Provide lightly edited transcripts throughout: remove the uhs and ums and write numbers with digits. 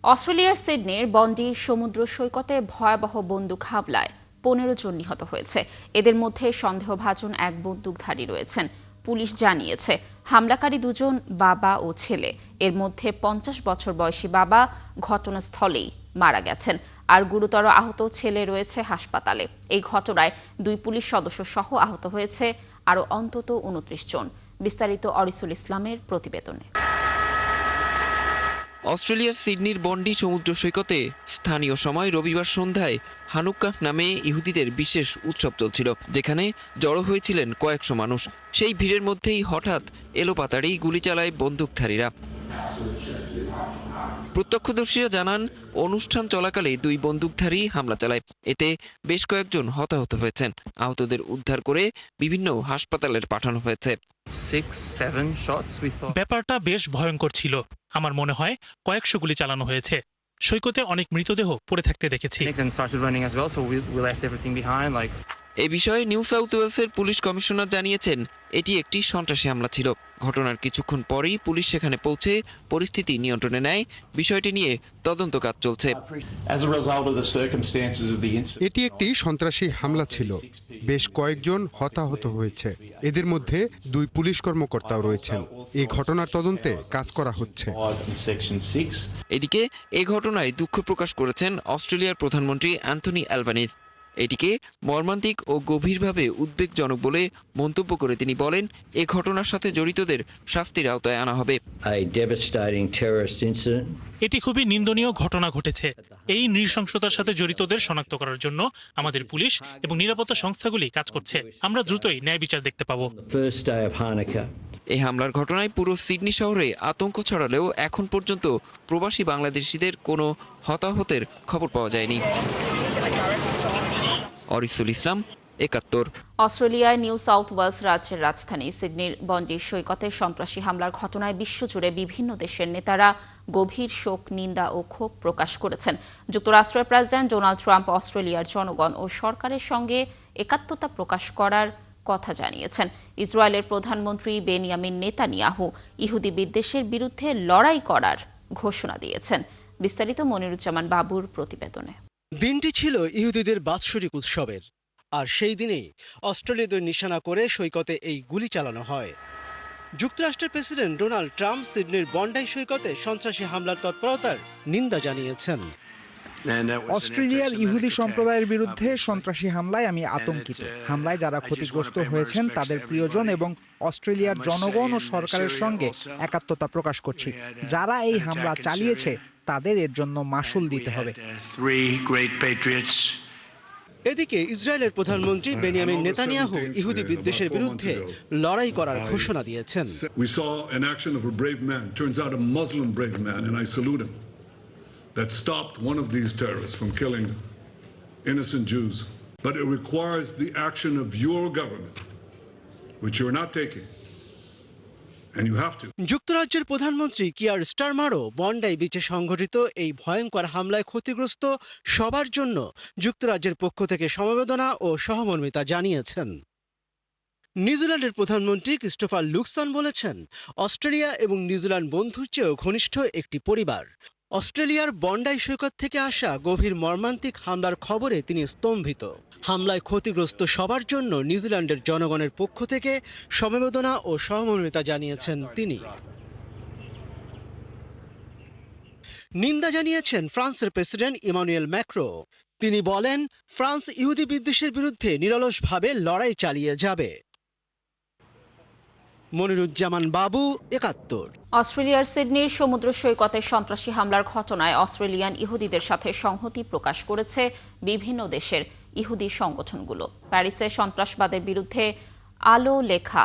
অস্ট্রেলিয়ার সিডনির বন্ডি সমুদ্র সৈকতে ভয়াবহ বন্দুক হামলায় ১৫ জন নিহত হয়েছে। এদের মধ্যে সন্দেহভাজন এক বন্দুকধারী রয়েছেন। পুলিশ জানিয়েছে হামলাকারী দুজন বাবা ও ছেলে। এর মধ্যে ৫০ বছর বয়সী বাবা ঘটনাস্থলেই মারা গেছেন, আর গুরুতর আহত ছেলে রয়েছে হাসপাতালে। এই ঘটনায় ২ পুলিশ সদস্য সহ আহত হয়েছে আরও অন্তত ২৯ জন। বিস্তারিত অরিসুল ইসলামের প্রতিবেদনে। অস্ট্রেলিয়ার সিডনির বন্ডি সমুদ্র সৈকতে স্থানীয় সময় রবিবার সন্ধ্যায় হানুক্কাহ নামে ইহুদিদের বিশেষ উৎসব চলছিল, যেখানে জড়ো হয়েছিলেন কয়েকশো মানুষ। সেই ভিড়ের মধ্যেই হঠাৎ এলোপাতাড়ি গুলি চালায় বন্দুকধারীরা। প্রত্যক্ষদর্শীরা জানান, অনুষ্ঠান চলাকালে ২ বন্দুকধারী হামলা চালায়। এতে বেশ কয়েকজন হতাহত হয়েছেন। আহতদের উদ্ধার করে বিভিন্ন হাসপাতালে পাঠানো হয়েছে। ব্যাপারটা বেশ ভয়ঙ্কর ছিল। আমার মনে হয় কয়েকশো গুলি চালানো হয়েছে। সৈকতে অনেক মৃতদেহ পড়ে থাকতে দেখেছি। এ বিষয়ে নিউ সাউথ ওয়েলসের পুলিশ কমিশনার জানিয়েছেন, এটি একটি সন্ত্রাসী হামলা ছিল। ঘটনার কিছুক্ষণ পরেই পুলিশ সেখানে পৌঁছে পরিস্থিতি নিয়ন্ত্রণে নেয়। বিষয়টি নিয়ে তদন্ত কাজ চলছে। এটি একটি সন্ত্রাসী হামলা ছিল। বেশ কয়েকজন হতাহত হয়েছে। এদের মধ্যে ২ পুলিশ কর্মকর্তাও রয়েছেন। এই ঘটনার তদন্তে কাজ করা হচ্ছে। এদিকে এ ঘটনায় দুঃখ প্রকাশ করেছেন অস্ট্রেলিয়ার প্রধানমন্ত্রী অ্যান্থনি অ্যালবানিজ। এটিকে মর্মান্তিক ও গভীরভাবে উদ্বেগজনক বলে মন্তব্য করে তিনি বলেন, এ ঘটনার সাথে জড়িতদের শাস্তির আওতায় আনা হবে। এটি খুবই নিন্দনীয় ঘটনা ঘটেছে। এই নৃশংসতার সাথে জড়িতদের শনাক্ত করার জন্য আমাদের পুলিশ এবং নিরাপত্তা সংস্থাগুলি কাজ করছে। আমরা দ্রুতই ন্যায় বিচার দেখতে পাবো। এই হামলার ঘটনায় পুরো সিডনি শহরে আতঙ্ক ছড়ালেও এখন পর্যন্ত প্রবাসী বাংলাদেশিদের কোনো হতাহতের খবর পাওয়া যায়নি। অরিসুল ইসলাম, ৭১। অস্ট্রেলিয়ায় নিউ সাউথ ওয়েলস রাজ্যের রাজধানী সিডনির বন্ডি সৈকতে সন্ত্রাসী হামলার ঘটনায় বিশ্বজুড়ে বিভিন্ন দেশের নেতারা গভীর শোক, নিন্দা ও ক্ষোভ প্রকাশ করেছেন। যুক্তরাষ্ট্রের প্রেসিডেন্ট ডোনাল্ড ট্রাম্প অস্ট্রেলিয়ার জনগণ ও সরকারের সঙ্গে একাত্মতা প্রকাশ করার কথা জানিয়েছেন। ইসরায়েলের প্রধানমন্ত্রী বেনিয়ামিন নেতানিয়াহু ইহুদি বিদ্বেষের বিরুদ্ধে লড়াই করার ঘোষণা দিয়েছেন। বিস্তারিত মনিরুজ্জামান বাবুর প্রতিবেদনে। দিনটি ছিল ইহুদিদের বাৎসরিক উৎসবের, আর সেই দিনেই অস্ট্রেলিয়াদের নিশানা করে সৈকতে এই গুলি চালানো হয়। যুক্তরাষ্ট্রের প্রেসিডেন্ট ডোনাল্ড ট্রাম্প সিডনির বন্ডাই সৈকতে সন্ত্রাসী হামলার তৎপরতার নিন্দা জানিয়েছেন। অস্ট্রেলিয়ার ইহুদি সম্প্রদায়ের বিরুদ্ধে সন্ত্রাসী হামলায় আমি আতঙ্কিত। হামলায় যারা ক্ষতিগ্রস্ত হয়েছেন তাদের প্রিয়জন এবং অস্ট্রেলিয়ার জনগণ ও সরকারের সঙ্গে একাত্মতা প্রকাশ করছি। যারা এই হামলা চালিয়েছে তাদের এর জন্য মাশুল দিতে হবে। এদিকে ইসরায়েলের প্রধানমন্ত্রী বেনিয়ামিন নেতানিয়াহু ইহুদি বিদ্বেষের বিরুদ্ধে লড়াই করার ঘোষণা দিয়েছেন। That stopped one of these terrorists from killing innocent Jews. But it requires the action of your government, which you're not taking. And you have to. যুক্তরাজ্যের প্রধানমন্ত্রী কিয়ার স্টারমারও বন্ডাই বিচে সংঘটিত এই ভয়ঙ্কর হামলায় ক্ষতিগ্রস্ত সবার জন্য যুক্তরাজ্যের পক্ষ থেকে সমবেদনা ও সহমর্মিতা জানিয়েছেন। নিউজিল্যান্ডের প্রধানমন্ত্রী ক্রিস্টোফার লুক্সন বলেছেন, অস্ট্রেলিয়া এবং নিউজিল্যান্ড বন্ধুর চেয়েও ঘনিষ্ঠ একটি পরিবার। অস্ট্রেলিয়ার বন্ডাই সৈকত থেকে আসা গভীর মর্মান্তিক হামলার খবরে তিনি স্তম্ভিত। হামলায় ক্ষতিগ্রস্ত সবার জন্য নিউজিল্যান্ডের জনগণের পক্ষ থেকে সমবেদনা ও সহমর্মিতা জানিয়েছেন তিনি। নিন্দা জানিয়েছেন ফ্রান্সের প্রেসিডেন্ট ইমানুয়েল ম্যাক্রো। তিনি বলেন, ফ্রান্স ইহুদি বিদ্বেষের বিরুদ্ধে নিরলসভাবে লড়াই চালিয়ে যাবে। মনিরুজ্জামান বাবু, ৭১। অস্ট্রেলিয়ার সিডনির সমুদ্র সৈকতে সন্ত্রাসী হামলার ঘটনায় অস্ট্রেলিয়ান ইহুদিদের সাথে সংহতি প্রকাশ করেছে বিভিন্ন দেশের ইহুদি সংগঠনগুলো। প্যারিসে সন্ত্রাসবাদের বিরুদ্ধে আলো লেখা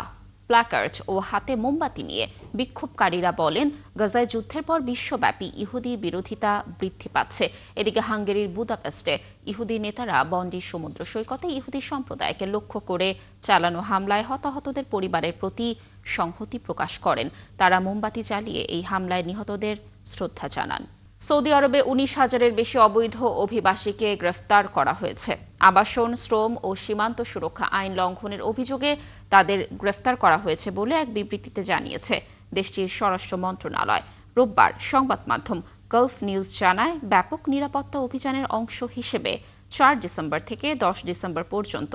প্ল্যাকার্ড ও হাতে মোমবাতি নিয়ে বিক্ষোভকারীরা বলেন, গাজায় যুদ্ধের পর বিশ্বব্যাপী ইহুদি বিরোধিতা বৃদ্ধি পাচ্ছে। এদিকে হাঙ্গেরির বুদাপেস্টে ইহুদি নেতারা বন্ডি সমুদ্র সৈকতে ইহুদি সম্প্রদায়কে লক্ষ্য করে চালানো হামলায় হতাহতদের পরিবারের প্রতি সংহতি প্রকাশ করেন। তারা মোমবাতি জ্বালিয়ে এই হামলায় নিহতদের শ্রদ্ধা জানান। সৌদি আরবে ১৯,০০০-এর বেশি অবৈধ অভিবাসীকে গ্রেফতার করা হয়েছে। আবাসন, শ্রম ও সীমান্ত সুরক্ষা আইন লঙ্ঘনের অভিযোগে তাদের গ্রেফতার করা হয়েছে বলে এক বিবৃতিতে জানিয়েছে দেশটির স্বরাষ্ট্র মন্ত্রণালয়। রোববার সংবাদ মাধ্যম গালফ নিউজ জানায়, ব্যাপক নিরাপত্তা অভিযানের অংশ হিসেবে 4 ডিসেম্বর থেকে 10 ডিসেম্বর পর্যন্ত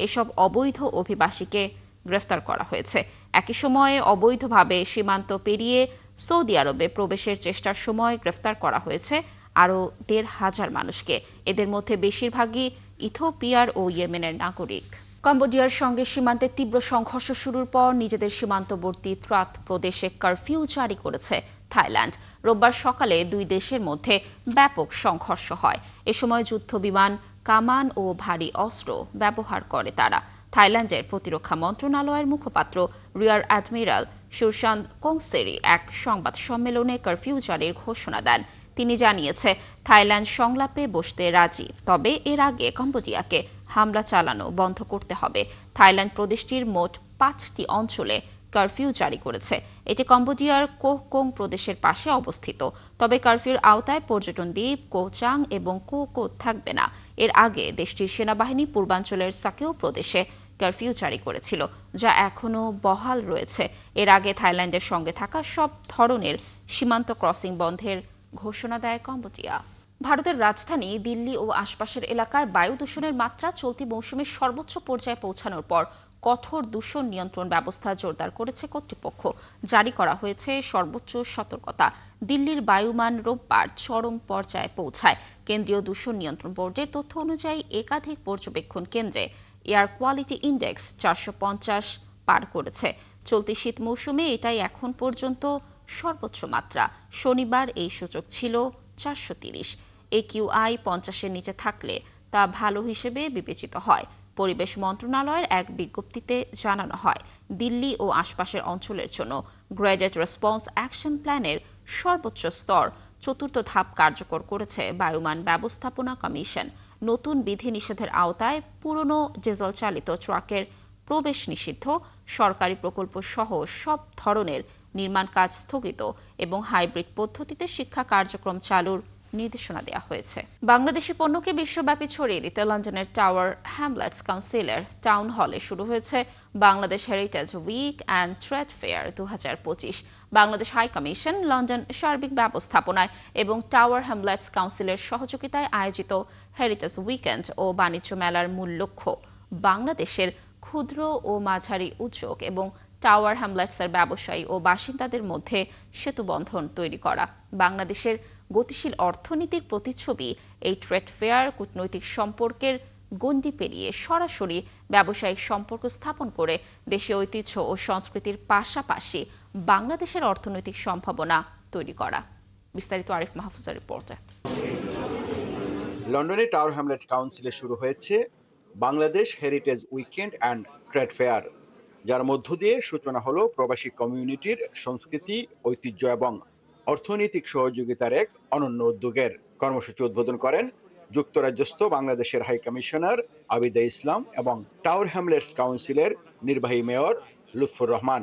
এসব অবৈধ অভিবাসীকে গ্রেফতার করা হয়েছে। একই সময়ে অবৈধভাবে সীমান্ত পেরিয়ে সৌদি আরবে প্রবেশের চেষ্টার সময় গ্রেফতার করা হয়েছে আরও 1,500 মানুষকে। এদের মধ্যে বেশিরভাগই ইথিওপিয়ার ও ইয়েমেনের নাগরিক। কম্বোডিয়ার সঙ্গে সীমান্তে তীব্র সংঘর্ষ শুরুর পর নিজেদের সীমান্তবর্তী ত্রাত প্রদেশে কারফিউ জারি করেছে থাইল্যান্ড। রোববার সকালে দুই দেশের মধ্যে ব্যাপক সংঘর্ষ হয়। এ সময় যুদ্ধবিমান, কামান ও ভারী অস্ত্র ব্যবহার করে তারা। থাইল্যান্ডের প্রতিরক্ষা মন্ত্রণালয়ের মুখপাত্র রিয়ার অ্যাডমিরাল সুশান্ত কোংসেরি এক সংবাদ সম্মেলনে কারফিউ জারির ঘোষণা দেন। তিনি জানিয়েছে, থাইল্যান্ড সংলাপে বসতে রাজি, তবে এর আগে কম্বোডিয়াকে হামলা চালানো বন্ধ করতে হবে। থাইল্যান্ড প্রদেশটির মোট 5টি অঞ্চলে কারফিউ জারি করেছে। এটি কম্বোডিয়ার কোকোং প্রদেশের পাশে অবস্থিত। তবে কারফিউর আওতায় পর্যটন দ্বীপ, কোচাং এবং কোকো থাকবে না। এর আগে দেশটির সেনাবাহিনী পূর্বাঞ্চলের সাকেও প্রদেশে কারফিউ জারি করেছিল, যা এখনও বহাল রয়েছে। এর আগে থাইল্যান্ডের সঙ্গে থাকা সব ধরনের সীমান্ত ক্রসিং বন্ধের ঘোষণা দেয় কম্বোডিয়া। ভারতের রাজধানী দিল্লি ও আশপাশের এলাকায় বায়ু দূষণের মাত্রা চলতি মৌসুমের সর্বোচ্চ পর্যায়ে পৌঁছানোর পর কঠোর দূষণ নিয়ন্ত্রণ ব্যবস্থা জোরদার করেছে কর্তৃপক্ষ। জারি করা হয়েছে সর্বোচ্চ সতর্কতা। দিল্লির বায়ুমান রোববার চরম পর্যায়ে পৌঁছায়। কেন্দ্রীয় দূষণ নিয়ন্ত্রণ বোর্ডের তথ্য অনুযায়ী একাধিক পর্যবেক্ষণ কেন্দ্রে এয়ার কোয়ালিটি ইন্ডেক্স 450 পার করেছে। চলতি শীত মৌসুমে এটাই এখন পর্যন্ত সর্বোচ্চ মাত্রা। শনিবার এই সূচক ছিল 430। AQI 50-এর নিচে থাকলে তা ভালো হিসেবে বিবেচিত হয়। পরিবেশ মন্ত্রণালয়ের এক বিজ্ঞপ্তিতে জানানো হয়, দিল্লি ও আশপাশের অঞ্চলের জন্য গ্রেডেড রেসপন্স অ্যাকশন প্ল্যানের সর্বোচ্চ স্তর 4র্থ ধাপ কার্যকর করেছে বায়ুমান ব্যবস্থাপনা কমিশন। নতুন বিধিনিষেধের আওতায় পুরনো ডিজেল চালিত ট্রাকের প্রবেশ নিষিদ্ধ, সরকারি প্রকল্প সহ সব ধরনের নির্মাণ কাজ স্থগিত এবং হাইব্রিড পদ্ধতিতে শিক্ষা কার্যক্রম চালুর নির্দেশনা দেওয়া হয়েছে। বাংলাদেশি পণ্যকে বিশ্বব্যাপী ছড়িয়ে দিতে লন্ডনের টাওয়ার হ্যামলেটস কাউন্সিলের টাউন হলে শুরু হয়েছে Bangladesh heritage week and trade fair 2025। Bangladesh high commission, London সার্বিক ব্যবস্থাপনায় এবং টাওয়ার হ্যামলেটস কাউন্সিলের সহযোগিতায় আয়োজিত হেরিটেজ উইকেন্ড ও বাণিজ্য মেলার মূল লক্ষ্য বাংলাদেশের ক্ষুদ্র ও মাঝারি উদ্যোগ এবং টাওয়ার হ্যামলেটসের ব্যবসায়ী ও বাসিন্দাদের মধ্যে সেতুবন্ধন তৈরি করা। বাংলাদেশের গতিশীল অর্থনীতির প্রতিচ্ছবি এই ট্রেড ফেয়ার কূটনৈতিক সম্পর্কের গণ্ডি পেরিয়ে সরাসরি ব্যবসায়িক সম্পর্ক স্থাপন করে দেশীয় ঐতিহ্য ও সংস্কৃতির পাশাপাশি বাংলাদেশের অর্থনৈতিক সম্ভাবনা তৈরি করা। বিস্তারিত আরিফ মাহফুজের রিপোর্টে। লন্ডনে টাওয়ার হ্যামলেট কাউন্সিলে শুরু হয়েছে Bangladesh heritage weekend and trade fair, যার মধ্য দিয়ে সূচনা হলো প্রবাসী কমিউনিটির সংস্কৃতি, ঐতিহ্য এবং অর্থনৈতিক সহযোগিতার এক অনন্য উদ্যোগের। কর্মসূচি উদ্বোধন করেন যুক্তরাজ্যস্থ বাংলাদেশের হাই কমিশনার আবিদা ইসলাম এবং টাওয়ার হ্যামলেটস কাউন্সিলের নির্বাহী mayor Lutfur Rahman.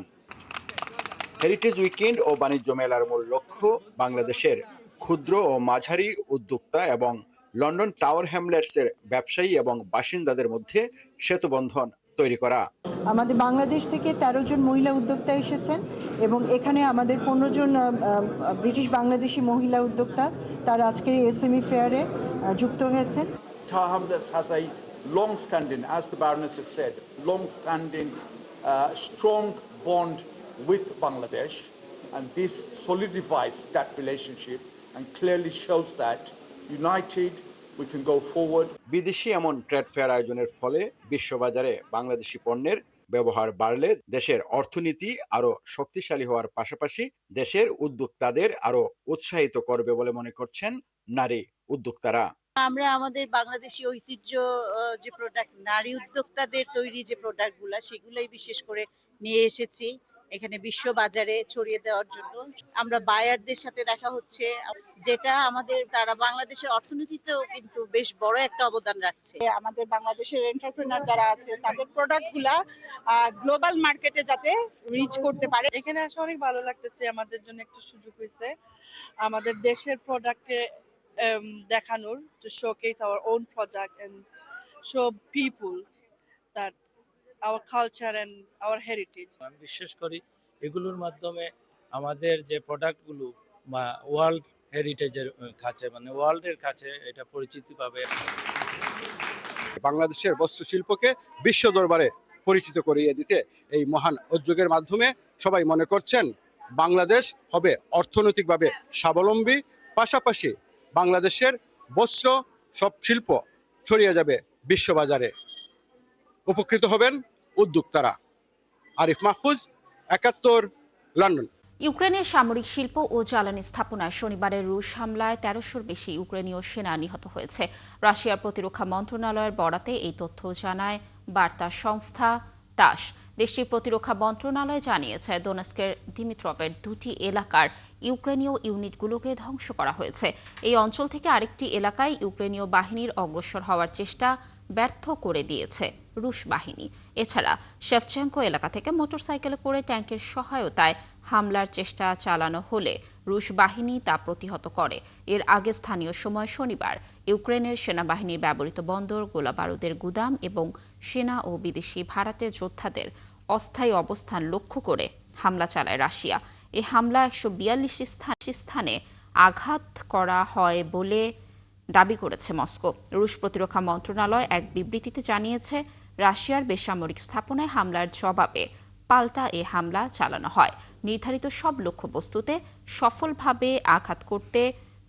Heritage weekend ও বাণিজ্য মেলার মূল লক্ষ্য বাংলাদেশের ক্ষুদ্র ও মাঝারি উদ্যোক্তা এবং লন্ডন টাওয়ার হ্যামলেটসের ব্যবসায়ী এবং বাসিন্দাদের মধ্যে সেতুবন্ধন তৈরি করা। আমাদের বাংলাদেশ থেকে 13 জন মহিলা উদ্যোক্তা এসেছেন এবং এখানে আমাদের 15 জন ব্রিটিশ বাংলাদেশি মহিলা উদ্যোক্তা তারা আজকের এই এসএমই ফেয়ারে যুক্ত হয়েছেন। Tower Hamlets has a long-standing, as the Baroness has said, long-standing, strong bond with Bangladesh, and this solidifies that relationship and clearly shows that united we can go forward. বিদেশি এমন trade fair আয়োজনের ফলে বিশ্ববাজারে বাংলাদেশি পণ্যের ব্যবহার বাড়লে দেশের অর্থনীতি আরো শক্তিশালী হওয়ার পাশাপাশি দেশের উদ্যোক্তাদের আরো উৎসাহিত করবে বলে মনে করছেন নারী উদ্যোক্তারা। আমরা আমাদের বাংলাদেশি ঐতিহ্য যে প্রোডাক্ট, নারী উদ্যোক্তাদের তৈরি যে প্রোডাক্টগুলো, সেগুলোই বিশেষ করে নিয়ে এসেছি এখানে বিশ্ব বাজারে ছড়িয়ে দেওয়ার জন্য। আমরা বায়ারদের সাথে দেখা হচ্ছে, যেটা আমাদের তারা বাংলাদেশের অর্থনীতিতেও কিন্তু বেশ বড় একটা অবদান রাখছে। আমাদের বাংলাদেশের এন্টারপ্রেনার যারা আছে তাদের প্রোডাক্টগুলা গ্লোবাল মার্কেটে যাতে রিচ করতে পারে। এখানে আসলে অনেক ভালো লাগতেছে, আমাদের জন্য একটা সুযোগ হয়েছে আমাদের দেশের প্রোডাক্টে দেখানোর, to showcase our own product and show people that our culture and our heritage. আমি বিশ্বাস করি এগুলোর মাধ্যমে আমাদের যে প্রোডাক্টগুলো ওয়ার্ল্ড হেরিটেজের কাছে মানে ওয়ার্ল্ডের কাছে এটা পরিচিতি পাবে। বাংলাদেশের বস্ত্রশিল্পকে বিশ্ব দরবারে পরিচিত করিয়ে দিতে এই মহান উদ্যোগের মাধ্যমে সবাই মনে করছেন বাংলাদেশ হবে অর্থনৈতিকভাবে স্বাবলম্বী, পাশাপাশি বাংলাদেশের বস্ত্র সব শিল্প ছড়িয়ে যাবে বিশ্ববাজারে, উপকৃত হবেন উদ্যোক্তারা। আরিফ মাহফুজ, ৭১, লন্ডন। ইউক্রেনের সামরিক শিল্প ও জ্বালানি স্থাপনায় শনিবারের রুশ হামলায় ১৩০০-র বেশি ইউক্রেনীয় সেনা নিহত হয়েছে। রাশিয়ার প্রতিরক্ষা মন্ত্রণালয়ের বরাতে এই তথ্য জানায় বার্তা সংস্থা টাস। দেশটির প্রতিরক্ষা মন্ত্রণালয় জানিয়েছে দোনেস্কের দিমিত্রভের ২টি এলাকার ইউক্রেনীয় ইউনিটগুলোকে ধ্বংস করা হয়েছে। এই অঞ্চল থেকে আরেকটি এলাকায় ইউক্রেনীয় বাহিনীর অগ্রসর হওয়ার চেষ্টা ব্যর্থ করে দিয়েছে রুশ বাহিনী। এছাড়া শেভচেঙ্কো এলাকা থেকে মোটরসাইকেলে করে ট্যাঙ্কের সহায়তায় হামলার চেষ্টা চালানো হলে রুশ বাহিনী তা প্রতিহত করে। এর আগে স্থানীয় সময় শনিবার ইউক্রেনের সেনাবাহিনীর ব্যবহৃত বন্দর, গোলাবারুদের গুদাম এবং সেনা ও বিদেশি ভাড়াটে যোদ্ধাদের অস্থায়ী অবস্থান লক্ষ্য করে হামলা চালায় রাশিয়া। এই হামলা ১৪২ স্থানে আঘাত করা হয় বলে দাবি করেছে মস্কো। রুশ প্রতিরক্ষা মন্ত্রণালয় এক বিবৃতিতে জানিয়েছে রাশিয়ার বেসামরিক স্থাপনায় হামলার জবাবে পাল্টা এ হামলা চালানো হয়। নির্ধারিত সব লক্ষ্যবস্তুতে সফলভাবে আঘাত করতে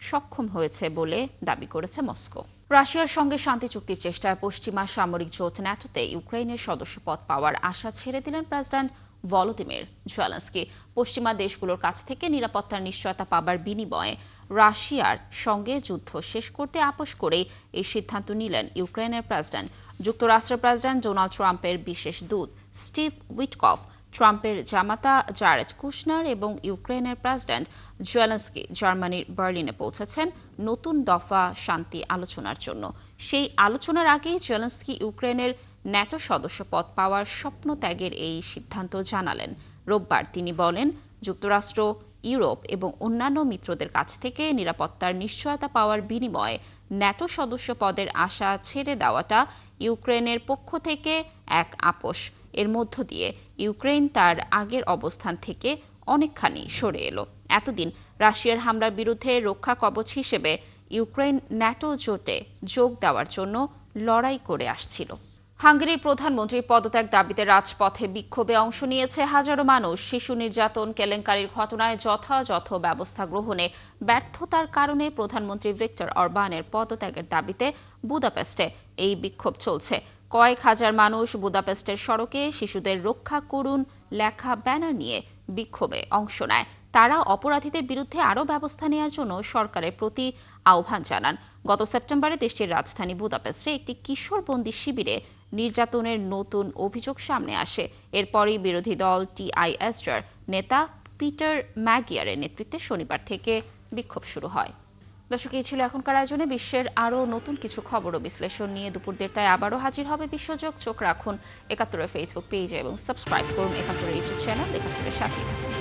সক্ষম হয়েছে বলে দাবি করেছে মস্কো। রাশিয়ার সঙ্গে শান্তি চুক্তির চেষ্টায় পশ্চিমা সামরিক জোট ন্যাটোতে ইউক্রেনের সদস্যপদ পাওয়ার আশা ছেড়ে দিলেন প্রেসিডেন্ট ভলোদিমির জেলেনস্কি। পশ্চিমা দেশগুলোর কাছ থেকে নিরাপত্তার নিশ্চয়তা পাবার বিনিময়ে রাশিয়ার সঙ্গে যুদ্ধ শেষ করতে আপোষ করেই এই সিদ্ধান্ত নিলেন ইউক্রেনের প্রেসিডেন্ট। যুক্তরাষ্ট্রের প্রেসিডেন্ট ডোনাল্ড ট্রাম্পের বিশেষ দূত স্টিভ উইটকফ, ট্রাম্পের জামাতা জারেড কুশনার এবং ইউক্রেনের প্রেসিডেন্ট জেলেনস্কি জার্মানির বার্লিনে পৌঁছেছেন নতুন দফা শান্তি আলোচনার জন্য। সেই আলোচনার আগেই জেলেনস্কি ইউক্রেনের ন্যাটো সদস্যপদ পাওয়ার স্বপ্ন ত্যাগের এই সিদ্ধান্ত জানালেন। রোববার তিনি বলেন, যুক্তরাষ্ট্র, ইউরোপ এবং অন্যান্য মিত্রদের কাছ থেকে নিরাপত্তার নিশ্চয়তা পাওয়ার বিনিময়ে ন্যাটো সদস্য পদের আশা ছেড়ে দেওয়াটা ইউক্রেনের পক্ষ থেকে এক আপোষ। এর মধ্য দিয়ে ইউক্রেন তার আগের অবস্থান থেকে অনেকখানি সরে এলো। এতদিন রাশিয়ার হামলার বিরুদ্ধে রক্ষা কবচ হিসেবে ইউক্রেন ন্যাটো জোটে যোগ দেওয়ার জন্য লড়াই করে আসছিল। হাঙ্গেরির প্রধানমন্ত্রীর পদত্যাগ দাবিতে রাজপথে বিক্ষোভে অংশ নিয়েছে হাজারো মানুষ। শিশু নির্যাতন কেলেঙ্কারির ঘটনায় যথাযথ ব্যবস্থা গ্রহণে ব্যর্থতার কারণে প্রধানমন্ত্রী ভিক্টর অরবানের পদত্যাগের দাবিতে বুদাপেস্টে এই বিক্ষোভ চলছে। কয়েক হাজার মানুষ বুদাপেস্টের সড়কে শিশুদের রক্ষা করুন লেখা ব্যানার নিয়ে বিক্ষোভে অংশ নেয়। তারা অপরাধীদের বিরুদ্ধে আরও ব্যবস্থা নেওয়ার জন্য সরকারের প্রতি আহ্বান জানান। গত সেপ্টেম্বরে দেশটির রাজধানী বুদাপেস্টে একটি কিশোরবন্দি শিবিরে নির্যাতনের নতুন অভিযোগ সামনে আসে। এরপরই বিরোধী দল টিআইএসডার নেতা পিটার ম্যাগিয়ারের নেতৃত্বে শনিবার থেকে বিক্ষোভ শুরু হয়। দর্শক, এই ছিল এখনকার আয়োজনে। বিশ্বের আরও নতুন কিছু খবর ও বিশ্লেষণ নিয়ে দুপুর ১:৩০টায় আবারও হাজির হবে বিশ্বযোগ। চোখ রাখুন ৭১-এর ফেসবুক পেজে এবং সাবস্ক্রাইব করুন ৭১-এর ইউটিউব চ্যানেল। ৭১-এর সাথেই থাকুন।